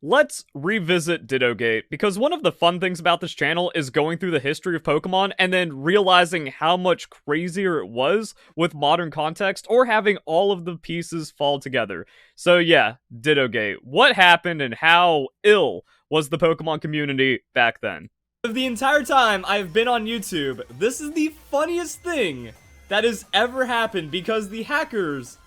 let's revisit Ditto Gate, because one of the fun things about this channel is going through the history of Pokemon and then realizing how much crazier it was with modern context, or having all of the pieces fall together. So yeah, Ditto Gate. What happened and how ill was the Pokemon community back then? The entire time I've been on YouTube, this is the funniest thing that has ever happened, because the hackers,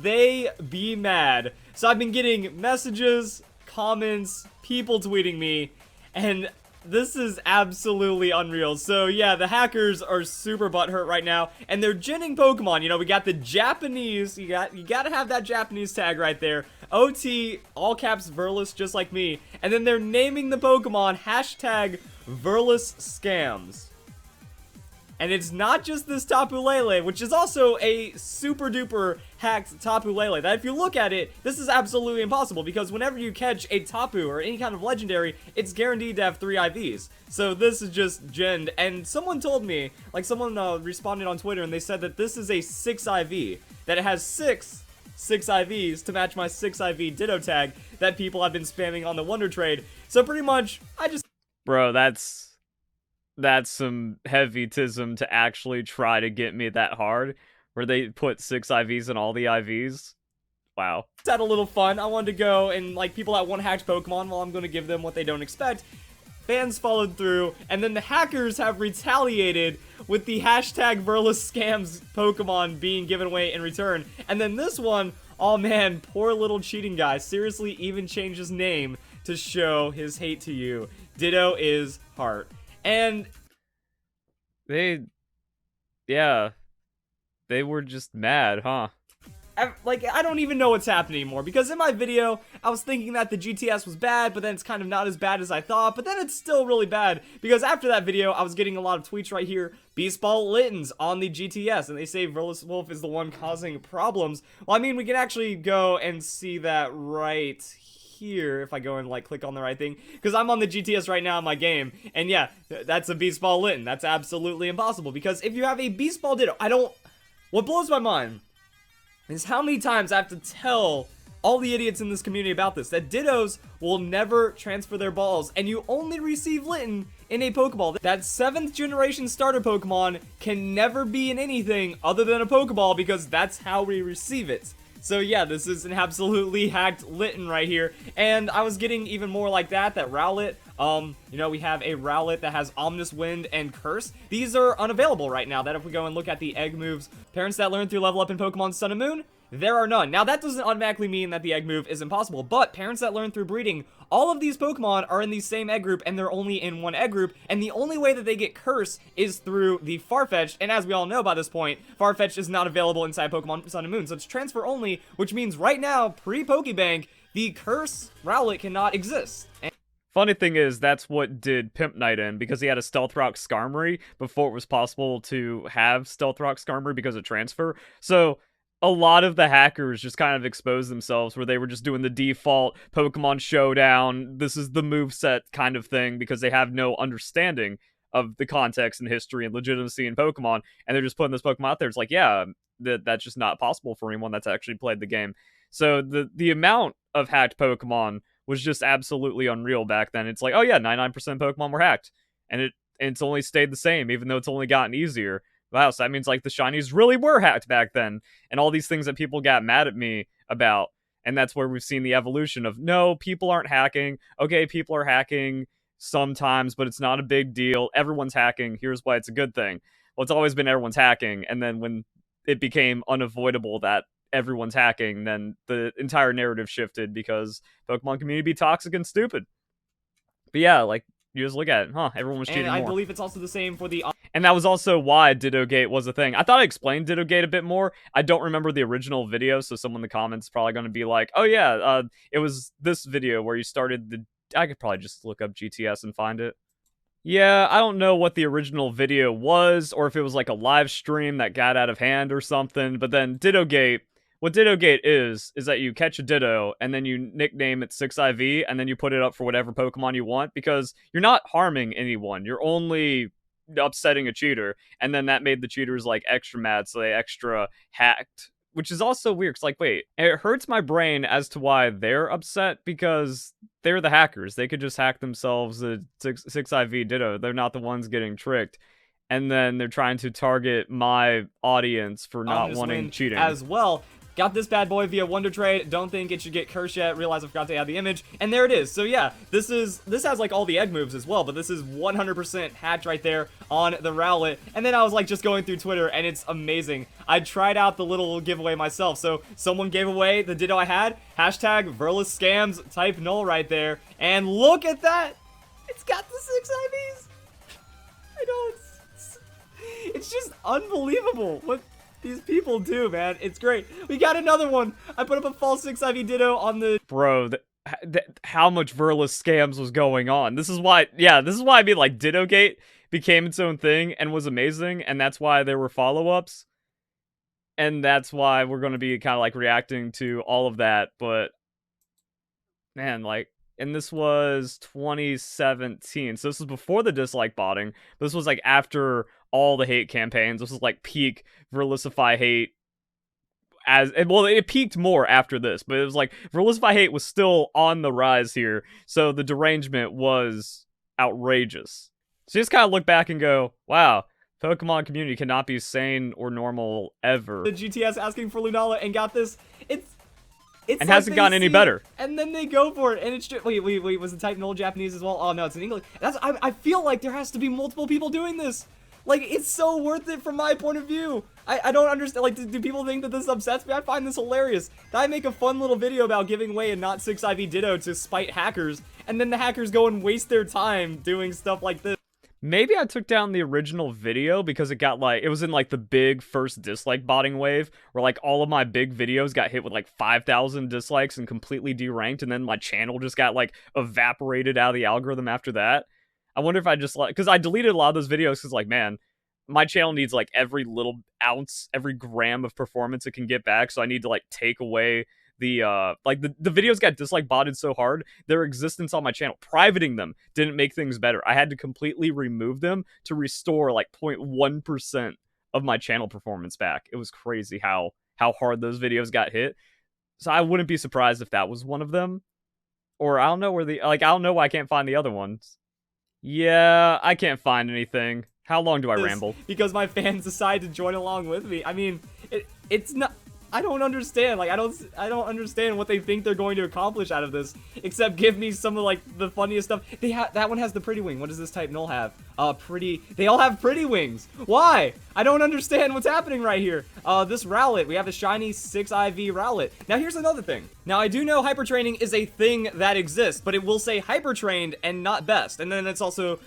they be mad. So I've been getting messages, comments, people tweeting me, and this is absolutely unreal. So yeah, the hackers are super butthurt right now, and they're ginning Pokemon. You know, we got the Japanese, you gotta have that Japanese tag right there. OT, all caps Verlis, just like me. And then they're naming the Pokemon hashtag Verlis Scams. And it's not just this Tapu Lele, which is also a super duper hacked Tapu Lele, that if you look at it, this is absolutely impossible, because whenever you catch a Tapu or any kind of legendary, it's guaranteed to have 3 IVs. So this is just genned, and someone told me, like someone responded on Twitter, and they said that this is a 6 IV, that it has 6 IVs to match my 6 IV Ditto tag that people have been spamming on the Wonder Trade. So pretty much, Bro, that's some heavy-tism to actually try to get me that hard, where they put 6 IVs in all the IVs. Wow. had a little fun. I wanted to go and, like, people that want hacked Pokemon, well, I'm going to give them what they don't expect. Fans followed through, and then the hackers have retaliated with the hashtag Verlis Scams Pokemon being given away in return. And then this one, oh man, poor little cheating guy, seriously even changed his name to show his hate to you. Ditto is heart. And yeah, they were just mad, huh? I don't even know what's happening anymore, because in my video, I was thinking that the GTS was bad, but then it's kind of not as bad as I thought, but then it's still really bad, because after that video, I was getting a lot of tweets right here, Beast Ball Littens on the GTS, and they say Verlis Wolf is the one causing problems. Well, I mean, we can actually go and see that right here, if I go and, like, click on the right thing, because I'm on the GTS right now in my game, and yeah, that's a Beast Ball Litten. That's absolutely impossible, because if you have a Beast Ball Ditto, what blows my mind is how many times I have to tell all the idiots in this community about this, that Dittos will never transfer their balls, and you only receive Litten in a Pokeball. That 7th generation starter Pokemon can never be in anything other than a Pokeball, because that's how we receive it. So yeah, this is an absolutely hacked Litten right here, and I was getting even more like that Rowlet. You know, we have a Rowlet that has Ominous Wind and Curse. These are unavailable right now. That if we go and look at the egg moves, parents that learn through level up in Pokemon Sun and Moon, there are none. Now, that doesn't automatically mean that the egg move is impossible, but parents that learn through breeding, all of these Pokemon are in the same egg group, and they're only in one egg group, and the only way that they get Curse is through the Farfetch'd, and as we all know by this point, Farfetch'd is not available inside Pokemon Sun and Moon, so it's transfer only, which means right now, pre-Pokebank, the Curse Rowlet cannot exist. Funny thing is, that's what did Pimp Knight in, because he had a Stealth Rock Skarmory before it was possible to have Stealth Rock Skarmory because of transfer. So a lot of the hackers just kind of exposed themselves, where they were just doing the default Pokemon Showdown, this is the moveset kind of thing, because they have no understanding of the context and history and legitimacy in Pokemon, and they're just putting this Pokemon out there. It's like, yeah, that's just not possible for anyone that's actually played the game. So the amount of hacked Pokemon was just absolutely unreal back then. It's like, oh yeah, 99% Pokemon were hacked, and it's only stayed the same, even though it's only gotten easier. Wow, so that means, like, the shinies really were hacked back then, and all these things that people got mad at me about, and that's where we've seen the evolution of, no, people aren't hacking, okay, people are hacking sometimes, but it's not a big deal, everyone's hacking, here's why it's a good thing. Well, it's always been everyone's hacking, and then when it became unavoidable that everyone's hacking, then the entire narrative shifted, because Pokemon community be toxic and stupid. But yeah, like, you just look at it, huh, everyone was cheating more. And I believe it's also the same for the... And that was also why Ditto Gate was a thing. I thought I explained Ditto Gate a bit more. I don't remember the original video, so someone in the comments is probably going to be like, oh yeah, it was this video where you started the... I could probably just look up GTS and find it. Yeah, I don't know what the original video was, or if it was like a live stream that got out of hand or something, but then Ditto Gate... What Ditto Gate is that you catch a Ditto, and then you nickname it 6IV, and then you put it up for whatever Pokemon you want, because you're not harming anyone, you're only upsetting a cheater, and then that made the cheaters, like, extra mad, so they extra hacked which is also weird. It's like, wait, it hurts my brain as to why they're upset because they're the hackers. They could just hack themselves a 6IV Ditto. They're not the ones getting tricked. And then they're trying to target my audience for not wanting cheating as well. Got this bad boy via Wonder Trade. Don't think it should get cursed yet. Realize I forgot to add the image. And there it is. So yeah, this has like all the egg moves as well, but this is 100% hacked right there on the Rowlet. And then I was like just going through Twitter, and it's amazing. I tried out the little giveaway myself. So someone gave away the Ditto I had. Hashtag Verless Scams type null right there. And look at that. It's got the 6 IVs. I know, it's just unbelievable what these people do, man. It's great. We got another one. I put up a false 6 IV Ditto on the... Bro, how much Verless Scams was going on. This is why, I mean, like, Dittogate became its own thing and was amazing, and that's why there were follow-ups. And that's why we're going to be kind of, like, reacting to all of that, but... Man, like... And this was 2017, so this was before the dislike botting. This was, like, after all the hate campaigns. This was, like, peak Verlicify hate. Well, it peaked more after this, but it was, like, Verlicify hate was still on the rise here, so the derangement was outrageous. So you just kind of look back and go, wow, Pokemon community cannot be sane or normal ever. The GTS asking for Lunala and got this. It's and like hasn't gotten any better. And then they go for it, and it's just wait, was the type null Japanese as well? Oh no, it's in English. I feel like there has to be multiple people doing this. Like, it's so worth it from my point of view. I don't understand. Like, do people think that this upsets me? I find this hilarious. That I make a fun little video about giving away a not 6 IV Ditto to spite hackers, and then the hackers go and waste their time doing stuff like this. Maybe I took down the original video because it was in like the big first dislike botting wave where like all of my big videos got hit with like 5,000 dislikes and completely deranked, and then my channel just got like evaporated out of the algorithm after that. I wonder if I just because I deleted a lot of those videos because like, man, my channel needs like every little ounce, every gram of performance it can get back, so I need to like take away the videos got dislike botted so hard, their existence on my channel, privating them didn't make things better. I had to completely remove them to restore like 0.1% of my channel performance back. It was crazy how hard those videos got hit. So I wouldn't be surprised if that was one of them. Or I don't know I don't know why I can't find the other ones. Yeah, I can't find anything. How long do I ramble? Because my fans decide to join along with me. I mean, it's not... I don't understand. Like, I don't understand what they think they're going to accomplish out of this, except give me some of like the funniest stuff. That one has the pretty wing. What does this type null have? They all have pretty wings. Why? I don't understand what's happening right here. This Rowlet, we have a shiny 6 IV Rowlet. Now here's another thing. Now I do know hyper training is a thing that exists, but it will say hyper trained and not best. And then it's also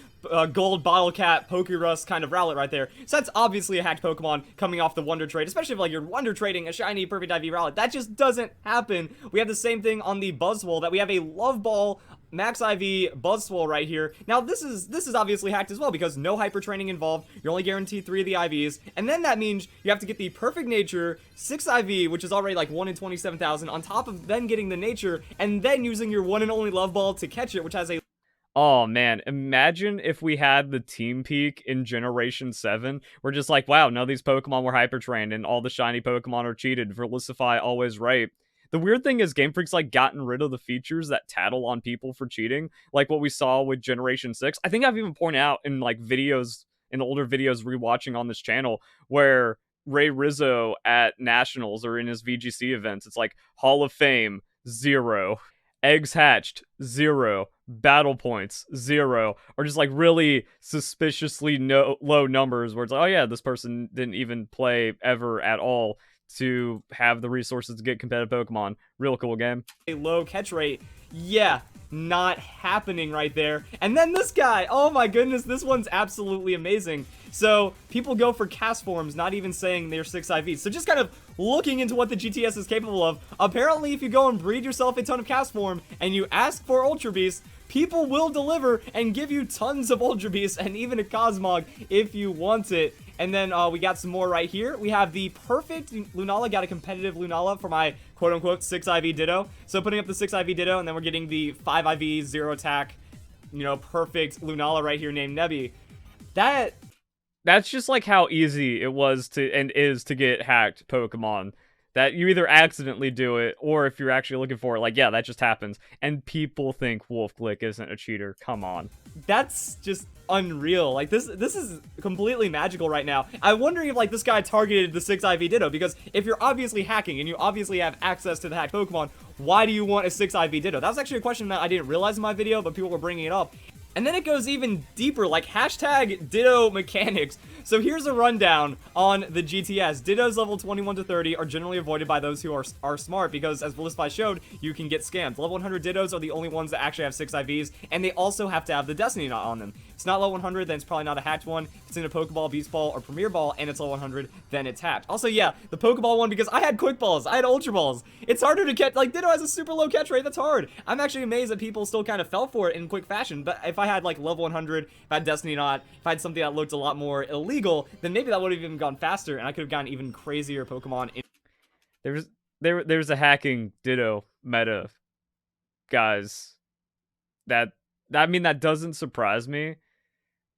gold bottle cap Pokerus kind of Rowlet right there. So that's obviously a hacked Pokemon coming off the Wonder Trade, especially if like you're Wonder Trading a shiny perfect IV Rowlet. That just doesn't happen. We have the same thing on the Buzzwole, that we have a Love Ball Max IV Buzzwole right here. Now this is obviously hacked as well because no hyper training involved. You're only guaranteed 3 of the IVs, and then that means you have to get the perfect nature 6 IV, which is already like 1 in 27,000, on top of then getting the nature and then using your one and only Love Ball to catch it, which has a... Oh man, imagine if we had the team peak in Generation 7. We're just like, wow, none of these Pokemon were hyper trained and all the shiny Pokemon are cheated. Verlicify always right. The weird thing is Game Freak's like gotten rid of the features that tattle on people for cheating, like what we saw with Generation 6. I think I've even pointed out in like videos, in older videos rewatching on this channel, where Ray Rizzo at Nationals or in his VGC events, it's like Hall of Fame, 0. Eggs hatched, 0. Battle points, 0. Or just like really suspiciously low numbers where it's like, oh yeah, this person didn't even play ever at all to have the resources to get competitive Pokemon. Real cool game. A low catch rate. Yeah, not happening right there. And then this guy, oh my goodness, this one's absolutely amazing. So people go for cast forms, not even saying they're 6 IVs. So just kind of looking into what the GTS is capable of. Apparently, if you go and breed yourself a ton of cast form and you ask for Ultra Beast, people will deliver and give you tons of Ultra Beasts and even a Cosmog if you want it. And then we got some more right here. We have the perfect Lunala. Got a competitive Lunala for my quote-unquote 6 IV Ditto. So putting up the 6 IV Ditto, and then we're getting the 5 IV, 0 attack, you know, perfect Lunala right here named Nebby. That's just like how easy it was to and is to get hacked Pokemon. that you either accidentally do it, or if you're actually looking for it, like, yeah, that just happens. And people think WolfGlick isn't a cheater. Come on. That's just unreal. Like, this is completely magical right now. I'm wondering if, like, this guy targeted the 6IV Ditto, because if you're obviously hacking and you obviously have access to the hacked Pokemon, why do you want a 6IV Ditto? That was actually a question that I didn't realize in my video, but people were bringing it up. And then it goes even deeper, like hashtag Ditto mechanics. So here's a rundown on the GTS. Dittos level 21 to 30 are generally avoided by those who are smart, because as Blissfly showed, you can get scammed. Level 100 Dittos are the only ones that actually have 6 IVs, and they also have to have the Destiny Knot on them. If it's not level 100, then it's probably not a hacked one. If it's in a Pokeball, Beast Ball, or Premier Ball, and it's level 100, then it's hacked. Also, yeah, the Pokeball one, because I had Quick Balls, I had Ultra Balls. It's harder to catch, like, Ditto has a super low catch rate, that's hard. I'm actually amazed that people still kind of fell for it in quick fashion, but if I had, like, level 100, if I had Destiny Knot, if I had something that looked a lot more illegal, then maybe that would have even gone faster, and I could have gotten even crazier Pokemon. There's a hacking Ditto meta, guys. I mean, that doesn't surprise me,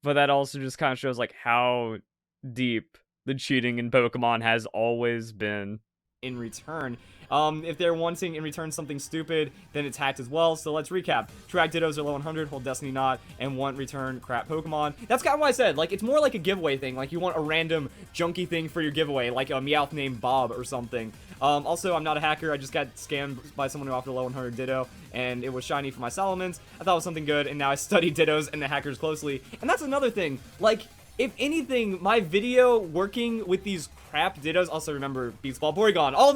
but that also just kind of shows like how deep the cheating in Pokemon has always been. In return, if they're wanting in return something stupid, then it's hacked as well. So let's recap. Track Dittos are low 100, hold Destiny Knot, and want return crap Pokemon. That's kind of what I said. Like, it's more like a giveaway thing. Like, you want a random junky thing for your giveaway, like a Meowth named Bob or something. Also, I'm not a hacker. I just got scammed by someone who offered a low 100 Ditto, and it was shiny for my Salamence. I thought it was something good, and now I study Dittos and the hackers closely. And that's another thing. Like, if anything, my video working with these crap Dittos, also remember Beats Ball, Porygon, all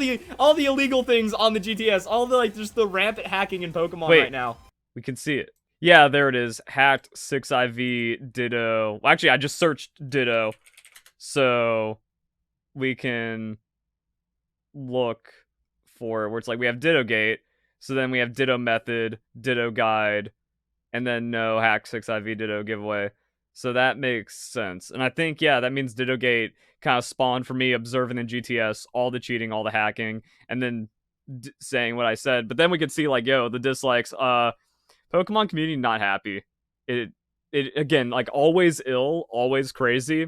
the illegal things on the GTS, all the, like, just the rampant hacking in Pokemon right now. We can see it. Yeah, there it is. Hacked 6IV Ditto. Well, actually, I just searched Ditto, so we can look for where it's like we have Ditto Gate, so then we have Ditto Method, Ditto Guide, and then no hack 6IV Ditto giveaway. So that makes sense. And I think, yeah, that means Ditto Gate kind of spawned for me observing the GTS, all the cheating, all the hacking, and then saying what I said. But then we could see, like, yo, the dislikes, Pokemon community not happy. It again, like, always ill, always crazy.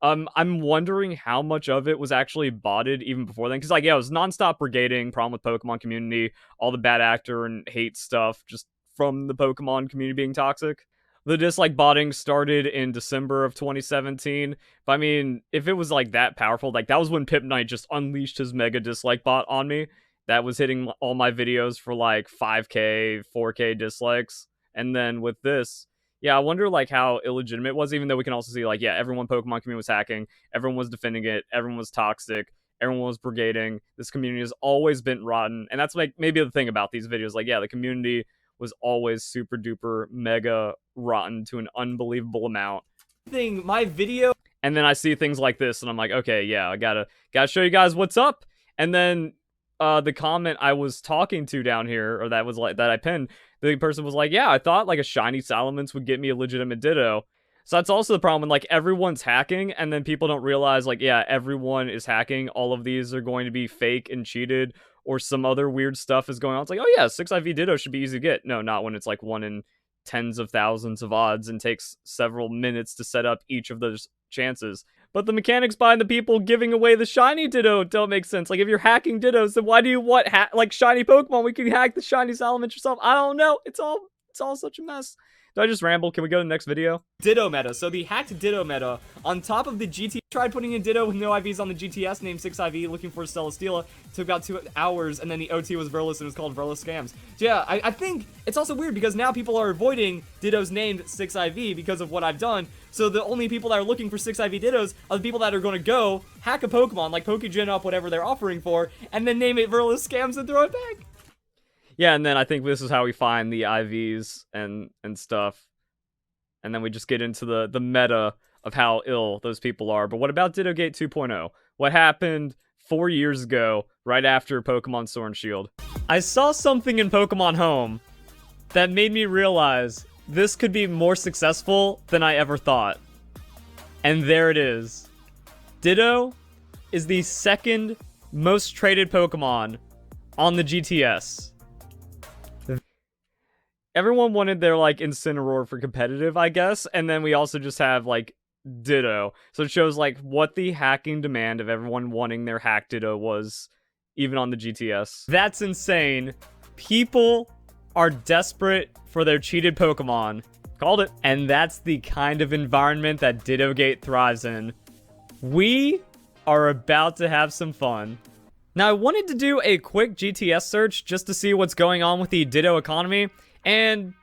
I'm wondering how much of it was actually botted even before then. Because, like, yeah, it was nonstop brigading, problem with Pokemon community, all the bad actor and hate stuff just from the Pokemon community being toxic. The dislike botting started in December of 2017. But I mean, if it was like that powerful, like that was when Pip Knight just unleashed his mega dislike bot on me. That was hitting all my videos for like 5K, 4K dislikes. And then with this, yeah, I wonder like how illegitimate it was, even though we can also see like, yeah, everyone Pokemon community was hacking, everyone was defending it, everyone was toxic, everyone was brigading. This community has always been rotten. And that's like maybe the thing about these videos, like, yeah, the community was always super duper mega rotten to an unbelievable amount. My video, and then I see things like this and I'm like, okay, yeah, I gotta show you guys what's up. And then the comment I was talking to down here, or that was like that I pinned, the person was like, yeah, I thought like a shiny Salamence would get me a legitimate Ditto. So that's also the problem when like everyone's hacking and then people don't realize like, yeah, everyone is hacking. All of these are going to be fake and cheated, or some other weird stuff is going on. It's like, oh yeah, 6IV Ditto should be easy to get. No, not when it's like 1 in tens of thousands of odds and takes several minutes to set up each of those chances. But the mechanics behind the people giving away the shiny Ditto don't make sense. Like, if you're hacking Dittos, then why do you want like shiny Pokemon? We can hack the shiny Salamence yourself. I don't know. It's all such a mess. Did I just ramble? Can we go to the next video? Ditto meta. So the hacked Ditto meta, on top of the GT, tried putting in Ditto with no IVs on the GTS, named 6IV, looking for Celesteela. Took about 2 hours, and then the OT was Verlis, and it was called Verlis Scams. So yeah, I think it's also weird, because now people are avoiding Dittos named 6IV because of what I've done. So the only people that are looking for 6IV Dittos are the people that are going to go hack a Pokemon, like Pokegen up whatever they're offering for, and then name it Verlis Scams and throw it back. Yeah, and then I think this is how we find the IVs and stuff. And then we just get into the meta of how ill those people are. But what about Dittogate 2.0? What happened 4 years ago, right after Pokemon Sword and Shield? I saw something in Pokemon Home that made me realize this could be more successful than I ever thought. And there it is. Ditto is the second most traded Pokemon on the GTS. Everyone wanted their, like, Incineroar for competitive, I guess, and then we also just have, like, Ditto. So it shows, like, what the hacking demand of everyone wanting their hack Ditto was even on the GTS. That's insane. People are desperate for their cheated Pokemon. Called it. And that's the kind of environment that Dittogate thrives in. We are about to have some fun. Now, I wanted to do a quick GTS search just to see what's going on with the Ditto economy, and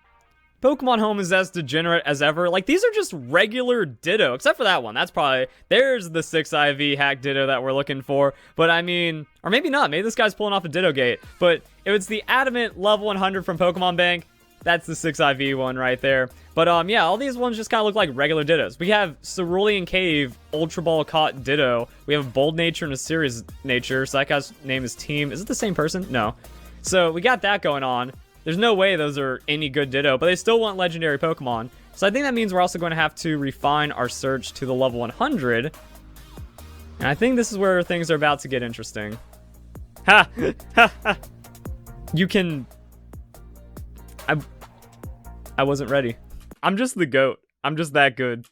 Pokemon Home is as degenerate as ever. Like, these are just regular Ditto, except for that one. That's probably, there's the 6IV hack Ditto that we're looking for. But I mean, or maybe not. Maybe this guy's pulling off a Ditto Gate. But if it's the Adamant level 100 from Pokemon Bank, that's the 6IV one right there. But yeah, all these ones just kind of look like regular Dittos. We have Cerulean Cave, Ultra Ball caught Ditto. We have Bold Nature and a Serious Nature. So that guy's name is Team. Is it the same person? No. So we got that going on. There's no way those are any good Ditto, but they still want legendary Pokemon. So I think that means we're also going to have to refine our search to the level 100. And I think this is where things are about to get interesting. Ha! Ha! Ha! You can... I wasn't ready. I'm just the GOAT. I'm just that good.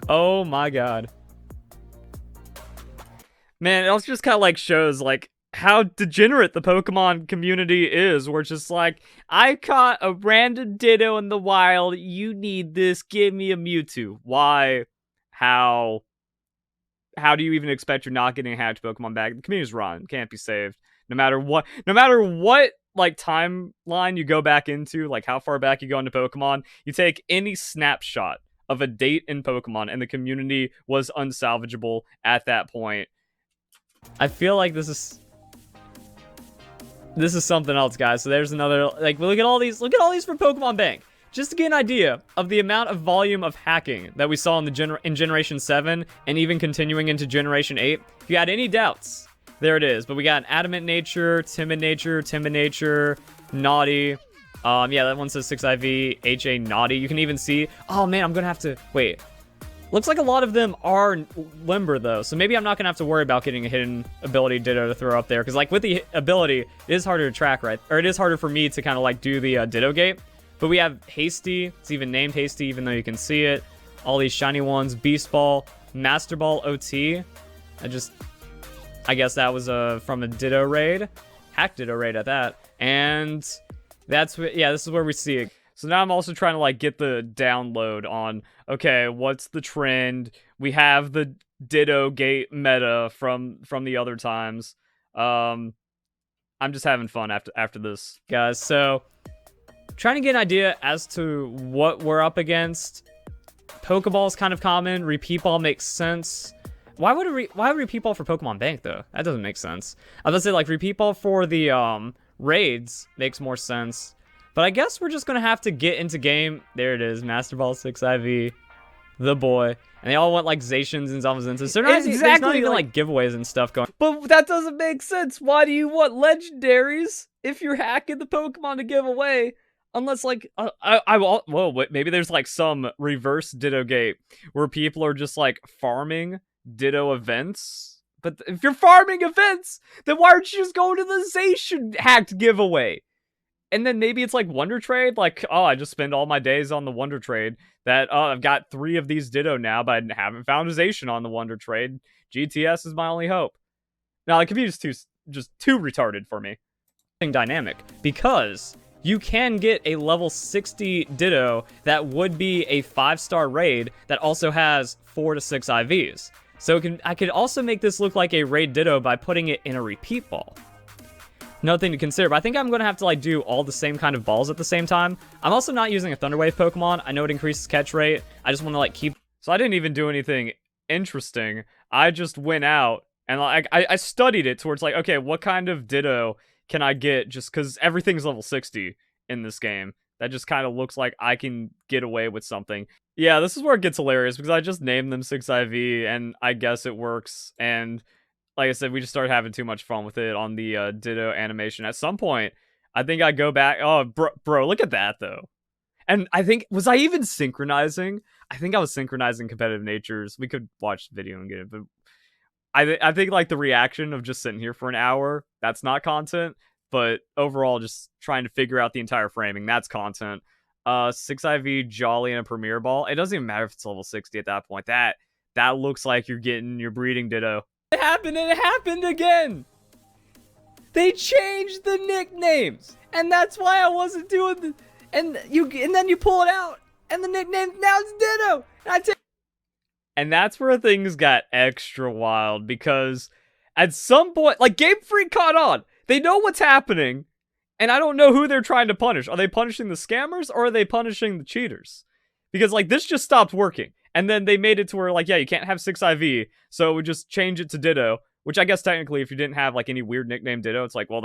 Oh my god. Man, it also just kind of like shows like how degenerate the Pokemon community is, where it's just like, I caught a random Ditto in the wild, you need this, give me a Mewtwo. Why? How? How do you even expect you're not getting a hatched Pokemon back? The community's run, can't be saved. No matter what like timeline you go back into, like how far back you go into Pokemon, you take any snapshot of a date in Pokemon and the community was unsalvageable at that point. I feel like this is something else, guys. So there's another, like, look at all these from Pokemon Bank. Just to get an idea of the amount of volume of hacking that we saw in Generation 7 and even continuing into Generation 8. If you had any doubts, there it is. But we got an Adamant Nature, Timid Nature, Naughty. Yeah, that one says 6IV, HA Naughty. You can even see, oh man, I'm gonna have to, wait. Looks like a lot of them are Limber though, so maybe I'm not gonna have to worry about getting a hidden ability Ditto to throw up there, because like with the ability, it is harder to track, right? Or it is harder for me to kind of like do the Ditto Gate. But we have Hasty, it's even named Hasty even though you can see it. All these shiny ones, Beast Ball, Master Ball OT. I guess that was from a Ditto raid. Hack Ditto raid at that. And that's, yeah, this is where we see it. So now I'm also trying to like get the download on, okay, what's the trend? We have the Ditto Gate meta from the other times. I'm just having fun after this, guys. So trying to get an idea as to what we're up against. Pokeball is kind of common. Repeat Ball makes sense. Why would Repeat Ball for Pokemon Bank though? That doesn't make sense. I was gonna say like Repeat Ball for the raids makes more sense. But I guess we're just gonna have to get into game. There it is, Master Ball 6IV, the boy, and they all want like Zacians and Zamazenta. So there's not even like giveaways and stuff going. But that doesn't make sense. Why do you want legendaries if you're hacking the Pokemon to give away? Unless like maybe there's like some reverse Ditto Gate where people are just like farming Ditto events. But if you're farming events, then why aren't you just going to the Zacian hacked giveaway? And then maybe it's like Wonder Trade, like, oh, I just spend all my days on the Wonder Trade. That, I've got 3 of these Ditto now, but I haven't found a Zacian on the Wonder Trade. GTS is my only hope. Now, the computer's just too retarded for me. Dynamic, because you can get a level 60 Ditto that would be a 5-star raid that also has 4 to 6 IVs. So I could also make this look like a raid Ditto by putting it in a Repeat Ball. Another thing to consider, but I think I'm going to have to like do all the same kind of balls at the same time. I'm also not using a Thunder Wave Pokemon. I know it increases catch rate. I just want to like keep... So I didn't even do anything interesting. I just went out and like I studied it towards like, okay, what kind of Ditto can I get just because everything's level 60 in this game. That just kind of looks like I can get away with something. Yeah, this is where it gets hilarious because I just named them 6IV and I guess it works. And like I said, we just started having too much fun with it on the Ditto animation. At some point, I think I go back. Oh, bro, look at that, though. And I think, was I even synchronizing? I think I was synchronizing competitive natures. We could watch the video and get it. But I think, like, the reaction of just sitting here for an hour, that's not content. But overall, just trying to figure out the entire framing, that's content. 6IV, Jolly, and a Premier Ball. It doesn't even matter if it's level 60 at that point. That looks like you're getting your breeding Ditto. It happened and it happened again. They changed the nicknames, and that's why I wasn't doing the. And then you pull it out, and the nickname now it's Ditto. And that's where things got extra wild, because at some point, like, Game Freak caught on. They know what's happening, and I don't know who they're trying to punish. Are they punishing the scammers, or are they punishing the cheaters? Because, like, this just stopped working. And then they made it to where, like, yeah, you can't have 6IV, so we just change it to Ditto. Which I guess technically, if you didn't have, like, any weird nickname Ditto, it's like, well,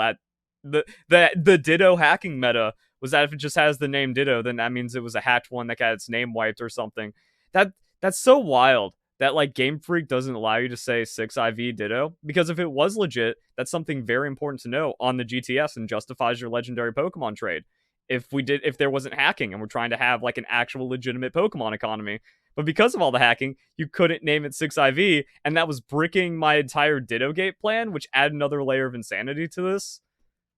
the Ditto hacking meta was that if it just has the name Ditto, then that means it was a hacked one that got its name wiped or something. That's so wild that, like, Game Freak doesn't allow you to say 6IV Ditto, because if it was legit, that's something very important to know on the GTS and justifies your legendary Pokemon trade. If there wasn't hacking and we're trying to have, like, an actual legitimate Pokemon economy. But because of all the hacking, you couldn't name it 6IV, and that was bricking my entire Ditto Gate plan, which added another layer of insanity to this.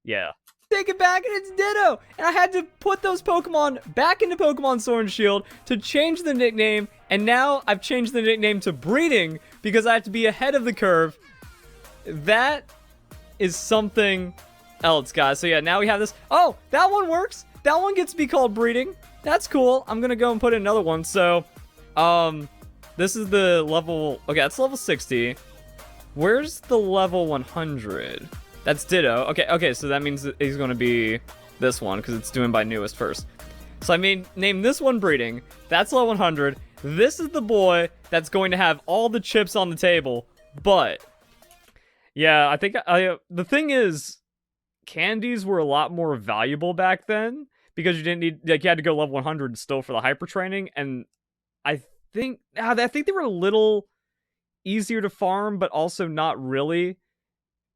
Yeah. Take it back, and it's Ditto! And I had to put those Pokemon back into Pokemon Sword and Shield to change the nickname, and now I've changed the nickname to Breeding, because I have to be ahead of the curve. That is something else, guys. So yeah, now we have this. Oh, that one works! That one gets to be called Breeding. That's cool. I'm gonna go and put in another one, so... this is the level... Okay, that's level 60. Where's the level 100? That's Ditto. Okay, so that means that he's going to be this one, because it's doing by newest first. So I mean, name this one Breeding. That's level 100. This is the boy that's going to have all the chips on the table, but... Yeah, I think... the thing is, candies were a lot more valuable back then, because you didn't need... Like, you had to go level 100 still for the hyper training, and... I think they were a little easier to farm, but also not really,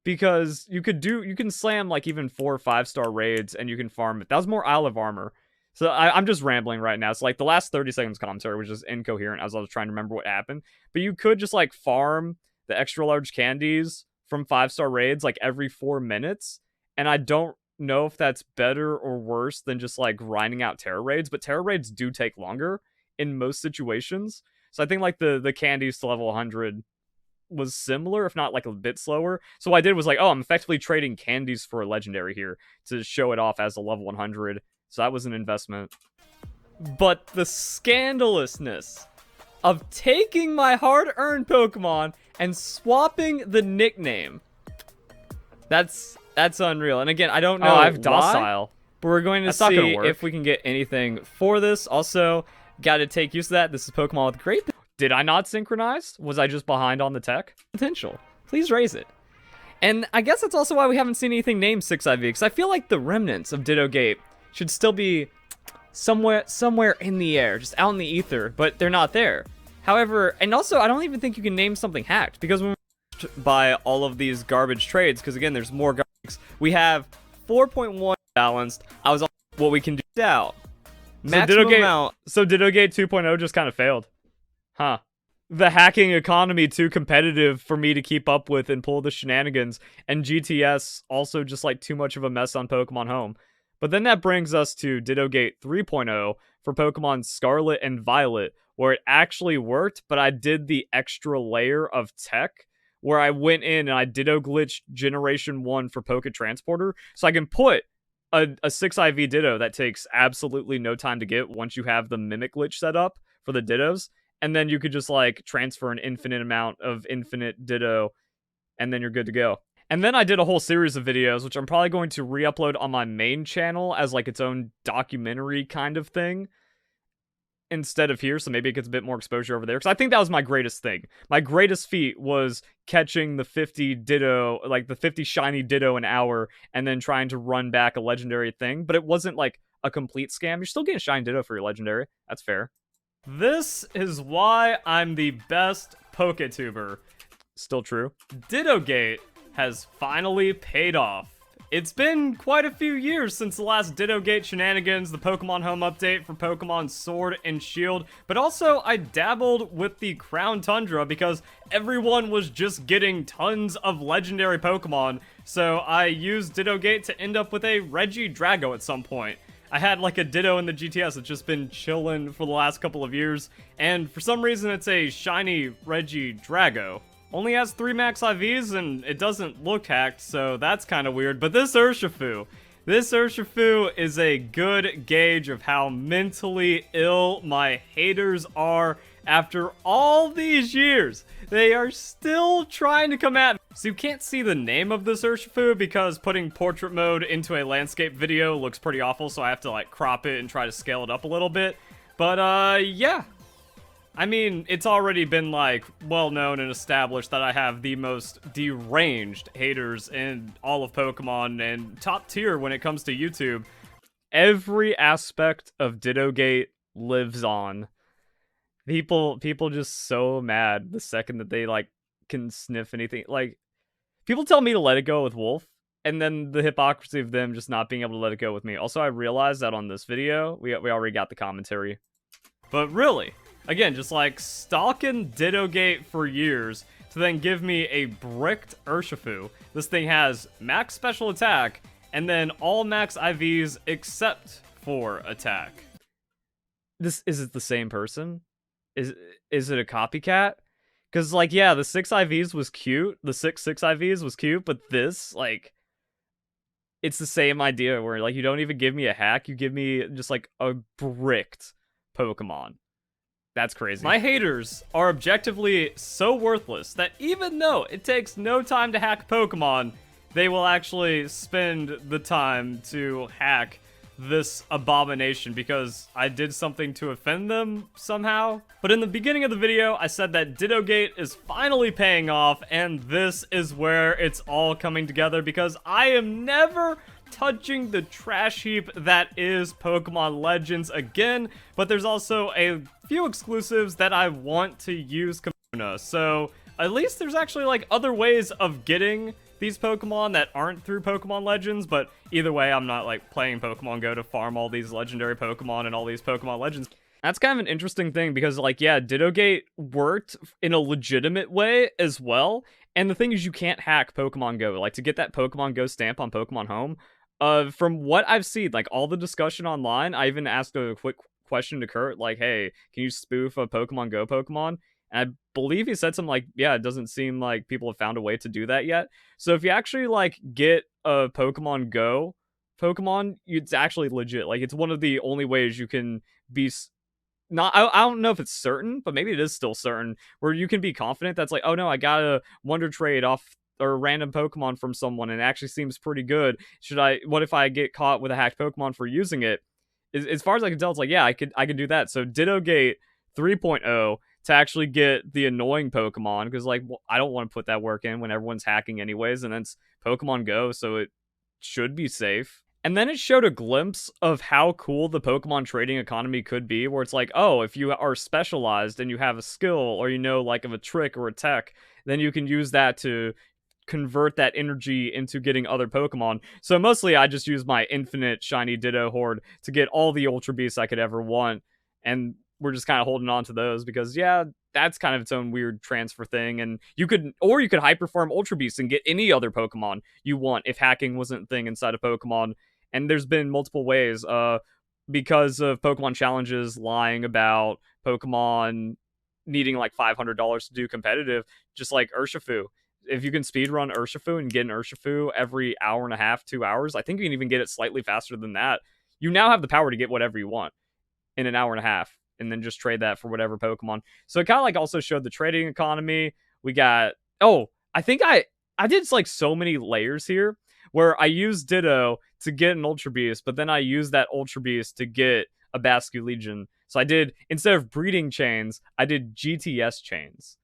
because you can slam, like, even 4 or 5-star raids and you can farm it. That was more Isle of Armor. So I'm just rambling right now. So, like, the last 30 seconds commentary was just incoherent as I was trying to remember what happened. But you could just, like, farm the extra large candies from 5-star raids, like, every 4 minutes. And I don't know if that's better or worse than just, like, grinding out Terra raids, but Terra raids do take longer in most situations. So I think, like, the candies to level 100 was similar, if not, like, a bit slower. So what I did was, like, oh, I'm effectively trading candies for a legendary here to show it off as a level 100. So that was an investment. But the scandalousness of taking my hard-earned Pokemon and swapping the nickname, that's unreal. And again, I don't know. I have Docile, but we're going to see if we can get anything for this. Also, got to take use of that. This is Pokemon with great... Did I not synchronize? Was I just behind on the tech? Potential. Please raise it. And I guess that's also why we haven't seen anything named 6IV, because I feel like the remnants of Ditto Gate should still be somewhere in the air, just out in the ether, but they're not there. However, and also, I don't even think you can name something hacked, because when we're by all of these garbage trades, because again, there's more garbage, we have 4.1 balanced. I was on what we can do out. Maximum amount. So Ditto Gate 2.0 just kind of failed. Huh. The hacking economy too competitive for me to keep up with and pull the shenanigans, and GTS also just, like, too much of a mess on Pokemon Home. But then that brings us to Ditto Gate 3.0 for Pokemon Scarlet and Violet, where it actually worked, but I did the extra layer of tech, where I went in and I Ditto glitched Generation 1 for Poké Transporter, so I can put a 6IV Ditto that takes absolutely no time to get once you have the Mimic glitch set up for the Dittos. And then you could just, like, transfer an infinite amount of infinite Ditto, and then you're good to go. And then I did a whole series of videos, which I'm probably going to re-upload on my main channel as, like, its own documentary kind of thing instead of here, so maybe it gets a bit more exposure over there. Because I think that was my greatest thing. My greatest feat was catching the 50 Ditto, like, the 50 shiny Ditto an hour, and then trying to run back a legendary thing. But it wasn't, like, a complete scam. You're still getting shiny Ditto for your legendary. That's fair. This is why I'm the best PokeTuber. Still true. Ditto Gate has finally paid off. It's been quite a few years since the last Ditto Gate shenanigans, the Pokemon Home update for Pokemon Sword and Shield, but also I dabbled with the Crown Tundra because everyone was just getting tons of legendary Pokemon, so I used Ditto Gate to end up with a Regidrago at some point. I had, like, a Ditto in the GTS that's just been chilling for the last couple of years, and for some reason it's a shiny Regidrago. only has 3 max IVs and it doesn't look hacked, so that's kind of weird. But this Urshifu is a good gauge of how mentally ill my haters are after all these years. They are still trying to come at me. So you can't see the name of this Urshifu because putting portrait mode into a landscape video looks pretty awful, so I have to like crop it and try to scale it up a little bit. But yeah. I mean, it's already been, like, well-known and established that I have the most deranged haters in all of Pokemon and top tier when it comes to YouTube. Every aspect of Dittogate lives on. People just so mad the second that they, like, can sniff anything. Like, people tell me to let it go with Wolf, and then the hypocrisy of them just not being able to let it go with me. Also, I realized that on this video, we already got the commentary. But really, again, just like stalking Dittogate for years to then give me a bricked Urshifu. This thing has max special attack and then all max IVs except for attack. Is it the same person? Is it a copycat? Because, like, yeah, the 6 IVs was cute. The 6 IVs was cute, but this, like, it's the same idea where, like, you don't even give me a hack. You give me just, like, a bricked Pokemon. That's crazy. My haters are objectively so worthless that even though it takes no time to hack Pokemon, they will actually spend the time to hack this abomination because I did something to offend them somehow. But in the beginning of the video, I said that Dittogate is finally paying off, and this is where it's all coming together because I am never touching the trash heap that is Pokemon Legends again, but there's also a few exclusives that I want to use Kimona. So at least there's actually like other ways of getting these Pokemon that aren't through Pokemon Legends, but either way, I'm not like playing Pokemon Go to farm all these legendary Pokemon and all these Pokemon Legends. That's kind of an interesting thing because, like, yeah, Dittogate worked in a legitimate way as well. And the thing is, you can't hack Pokemon Go. Like, to get that Pokemon Go stamp on Pokemon Home, from what I've seen, like, all the discussion online, I even asked a quick question to Kurt, like, hey, can you spoof a Pokemon Go Pokemon? And I believe he said something like, yeah, it doesn't seem like people have found a way to do that yet. So if you actually, like, get a Pokemon Go Pokemon, it's actually legit. Like, it's one of the only ways you can be... I don't know if it's certain, but maybe it is still certain, where you can be confident that's like, oh no, I got a Wonder Trade off or a random Pokemon from someone and it actually seems pretty good. What if I get caught with a hacked Pokemon for using it? As far as I can tell, it's like, yeah, I could do that. So Dittogate 3.0 to actually get the annoying Pokemon, because, like, well, I don't want to put that work in when everyone's hacking anyways, and then it's Pokemon Go, so it should be safe. And then it showed a glimpse of how cool the Pokemon trading economy could be, where it's like, oh, if you are specialized and you have a skill or you know, like, of a trick or a tech, then you can use that to convert that energy into getting other Pokemon. So mostly I just use my infinite shiny Ditto horde to get all the Ultra Beasts I could ever want, and we're just kind of holding on to those because, yeah, that's kind of its own weird transfer thing. And you could hyper farm Ultra Beasts and get any other Pokemon you want if hacking wasn't a thing inside of Pokemon. And there's been multiple ways, because of Pokemon challenges lying about Pokemon needing like $500 to do competitive, just like Urshifu. If you can speedrun Urshifu and get an Urshifu every hour and a half, 2 hours, I think you can even get it slightly faster than that. You now have the power to get whatever you want in an hour and a half, and then just trade that for whatever Pokemon. So it kind of like also showed the trading economy. We got, I think I did like so many layers here where I used Ditto to get an Ultra Beast, but then I used that Ultra Beast to get a Basculegion. So I did, instead of breeding chains, I did GTS chains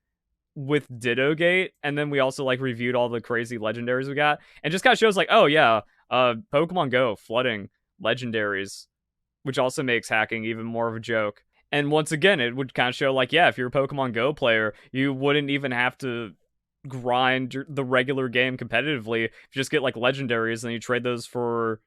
with Ditto Gate, and then we also like reviewed all the crazy legendaries we got, and just kind of shows like, oh yeah, Pokemon Go flooding legendaries, which also makes hacking even more of a joke. And once again, it would kind of show like, yeah, if you're a Pokemon Go player, you wouldn't even have to grind the regular game competitively. If you just get like legendaries and you trade those for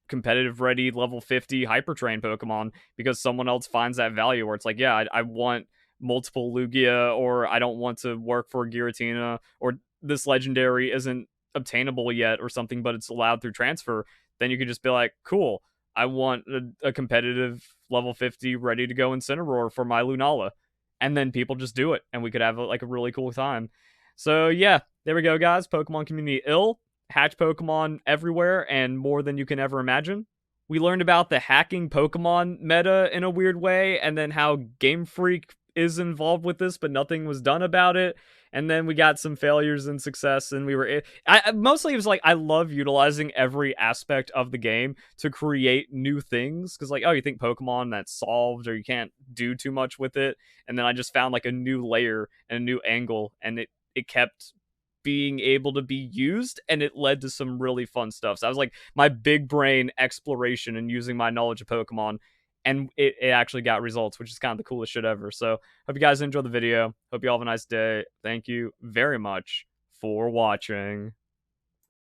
competitive ready level 50 hyper train Pokemon because someone else finds that value where it's like, yeah, I want multiple Lugia, or I don't want to work for Giratina, or this legendary isn't obtainable yet or something, but it's allowed through transfer. Then you could just be like, cool, I want a competitive level 50 ready to go Incineroar for my Lunala. And then people just do it, and we could have like a really cool time. So yeah, there we go, guys. Pokemon community ill. Hatch Pokemon everywhere and more than you can ever imagine. We learned about the hacking Pokemon meta in a weird way, and then how Game Freak is involved with this, but nothing was done about it. And then we got some failures and success, and we were. Mostly it was like I love utilizing every aspect of the game to create new things, because like, oh, you think Pokemon that's solved or you can't do too much with it, and then I just found like a new layer and a new angle, and it kept being able to be used, and it led to some really fun stuff. So I was like my big brain exploration and using my knowledge of Pokemon, and it actually got results, which is kind of the coolest shit ever. So hope you guys enjoy the video. Hope you all have a nice day. Thank you very much for watching.